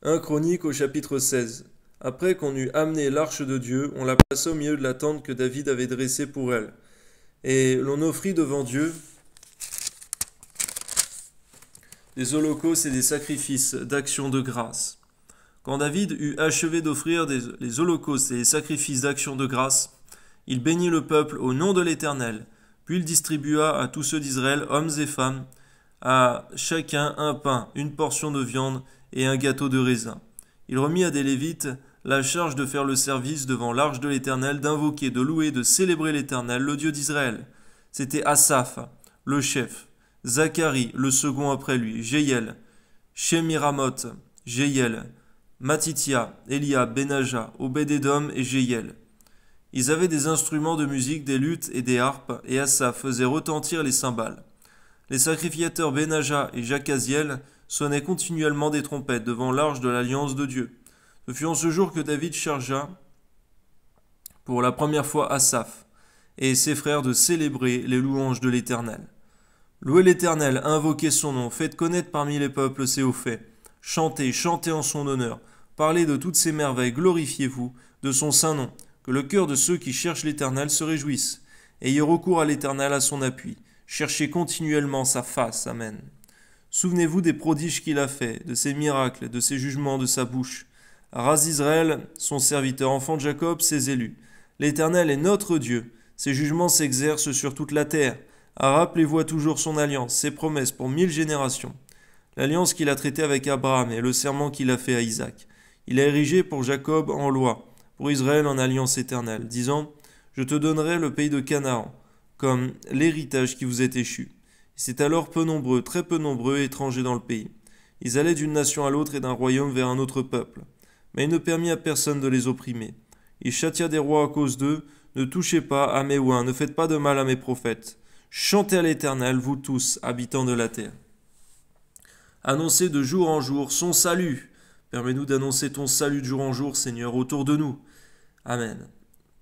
1 Chronique au chapitre 16. Après qu'on eut amené l'arche de Dieu, on la plaça au milieu de la tente que David avait dressée pour elle. Et l'on offrit devant Dieu des holocaustes et des sacrifices d'action de grâce. Quand David eut achevé d'offrir les holocaustes et les sacrifices d'action de grâce, il bénit le peuple au nom de l'Éternel, puis il distribua à tous ceux d'Israël, hommes et femmes, à chacun un pain, une portion de viande et un gâteau de raisin. Il remit à des Lévites la charge de faire le service devant l'arche de l'Éternel, d'invoquer, de louer, de célébrer l'Éternel, le Dieu d'Israël. C'était Asaph, le chef, Zacharie, le second après lui, Jéiel, Shemiramoth, Jéiel, Matithia, Eliab, Benaja, Obed-Édom et Jéiel. Ils avaient des instruments de musique, des luttes et des harpes, et Asaph faisait retentir les cymbales. Les sacrificateurs Benaja et Jacaziel sonnaient continuellement des trompettes devant l'arche de l'alliance de Dieu. Ce fut en ce jour que David chargea pour la première fois Asaph et ses frères de célébrer les louanges de l'Éternel. Louez l'Éternel, invoquez son nom, faites connaître parmi les peuples ses hauts faits. Chantez, chantez en son honneur, parlez de toutes ses merveilles, glorifiez-vous de son saint nom, que le cœur de ceux qui cherchent l'Éternel se réjouisse. Ayez recours à l'Éternel à son appui, cherchez continuellement sa face. Amen. Souvenez-vous des prodiges qu'il a faits, de ses miracles, de ses jugements de sa bouche. Race d'Israël, son serviteur, enfant de Jacob, ses élus. L'Éternel est notre Dieu, ses jugements s'exercent sur toute la terre. Rappelez-vous toujours son alliance, ses promesses pour 1000 générations. L'alliance qu'il a traitée avec Abraham et le serment qu'il a fait à Isaac. Il a érigé pour Jacob en loi, pour Israël en alliance éternelle, disant « Je te donnerai le pays de Canaan, comme l'héritage qui vous est échu. » C'est alors peu nombreux, très peu nombreux, étrangers dans le pays. Ils allaient d'une nation à l'autre et d'un royaume vers un autre peuple. Mais il ne permit à personne de les opprimer. Il châtia des rois à cause d'eux. Ne touchez pas à mes oins, ne faites pas de mal à mes prophètes. Chantez à l'Éternel, vous tous, habitants de la terre. Annoncez de jour en jour son salut. Permets-nous d'annoncer ton salut de jour en jour, Seigneur, autour de nous. Amen.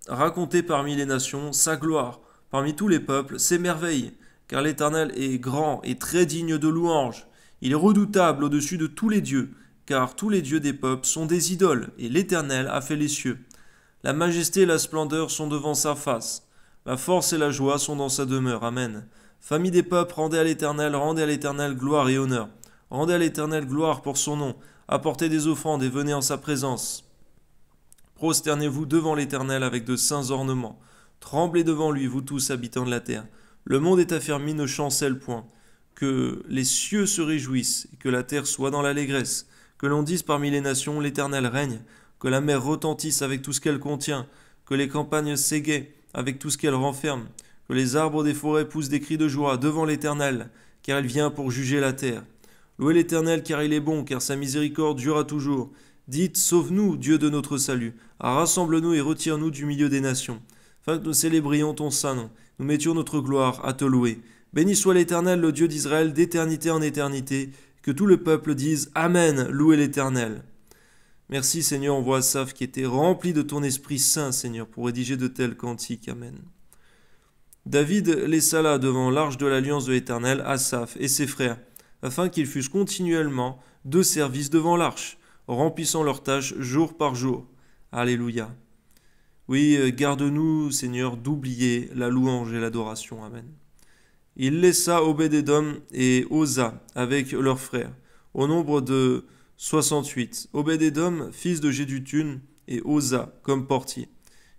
Racontez parmi les nations sa gloire, parmi tous les peuples ses merveilles, car l'Éternel est grand et très digne de louange. Il est redoutable au-dessus de tous les dieux, car tous les dieux des peuples sont des idoles, et l'Éternel a fait les cieux. La majesté et la splendeur sont devant sa face. La force et la joie sont dans sa demeure. Amen. Famille des peuples, rendez à l'Éternel gloire et honneur. Rendez à l'Éternel gloire pour son nom. Apportez des offrandes et venez en sa présence. Prosternez-vous devant l'Éternel avec de saints ornements. Tremblez devant lui, vous tous habitants de la terre. Le monde est affermi, ne chancelle point. Que les cieux se réjouissent et que la terre soit dans l'allégresse. Que l'on dise parmi les nations, l'Éternel règne. Que la mer retentisse avec tout ce qu'elle contient. Que les campagnes s'égaient avec tout ce qu'elle renferme. Que les arbres des forêts poussent des cris de joie devant l'Éternel, car il vient pour juger la terre. Louez l'Éternel, car il est bon, car sa miséricorde durera toujours. Dites, sauve-nous, Dieu de notre salut. Rassemble-nous et retire-nous du milieu des nations. Afin que nous célébrions ton saint nom. Nous mettions notre gloire à te louer. Béni soit l'Éternel, le Dieu d'Israël, d'éternité en éternité. Que tout le peuple dise Amen, louez l'Éternel. Merci Seigneur, on voit Asaph qui était rempli de ton Esprit Saint, Seigneur, pour rédiger de tels cantiques. Amen. David laissa là devant l'arche de l'alliance de l'Éternel Asaph et ses frères, afin qu'ils fussent continuellement de service devant l'arche, remplissant leurs tâches jour par jour. Alléluia. Oui, garde-nous, Seigneur, d'oublier la louange et l'adoration. Amen. Il laissa Obed-Édom et Oza avec leurs frères, au nombre de 68. Obed-Édom, fils de Jéduthun, et Oza comme portier.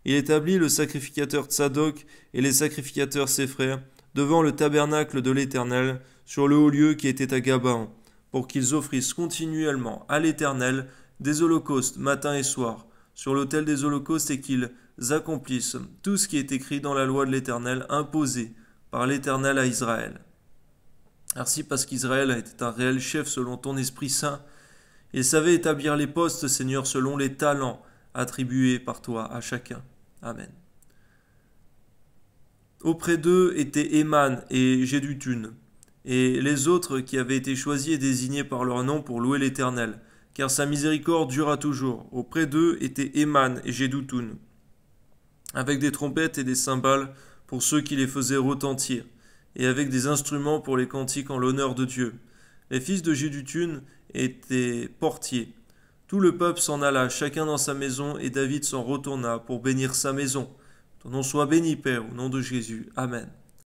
Il établit le sacrificateur Tsadok et les sacrificateurs ses frères devant le tabernacle de l'Éternel sur le haut lieu qui était à Gabaon, pour qu'ils offrissent continuellement à l'Éternel des holocaustes matin et soir sur l'autel des holocaustes et qu'ils accomplissent tout ce qui est écrit dans la loi de l'Éternel imposée par l'Éternel à Israël. Ainsi parce qu'Israël était un réel chef selon ton Esprit Saint, il savait établir les postes, Seigneur, selon les talents attribués par toi à chacun. Amen. Auprès d'eux étaient Éman et Jéduthun, et les autres qui avaient été choisis et désignés par leur nom pour louer l'Éternel, car sa miséricorde dura toujours. Auprès d'eux étaient Éman et Jéduthun, avec des trompettes et des cymbales pour ceux qui les faisaient retentir, et avec des instruments pour les cantiques en l'honneur de Dieu. Les fils de Jéduthun étaient portiers. Tout le peuple s'en alla, chacun dans sa maison, et David s'en retourna pour bénir sa maison. Ton nom soit béni, Père, au nom de Jésus. Amen.